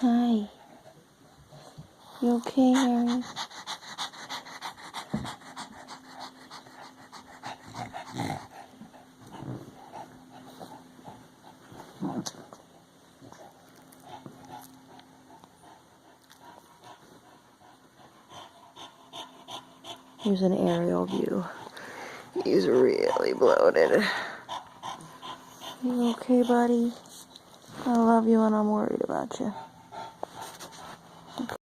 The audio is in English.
Hi. You okay, Harry? Here's an aerial view. He's really bloated. You okay, buddy? I love you and I'm worried about you.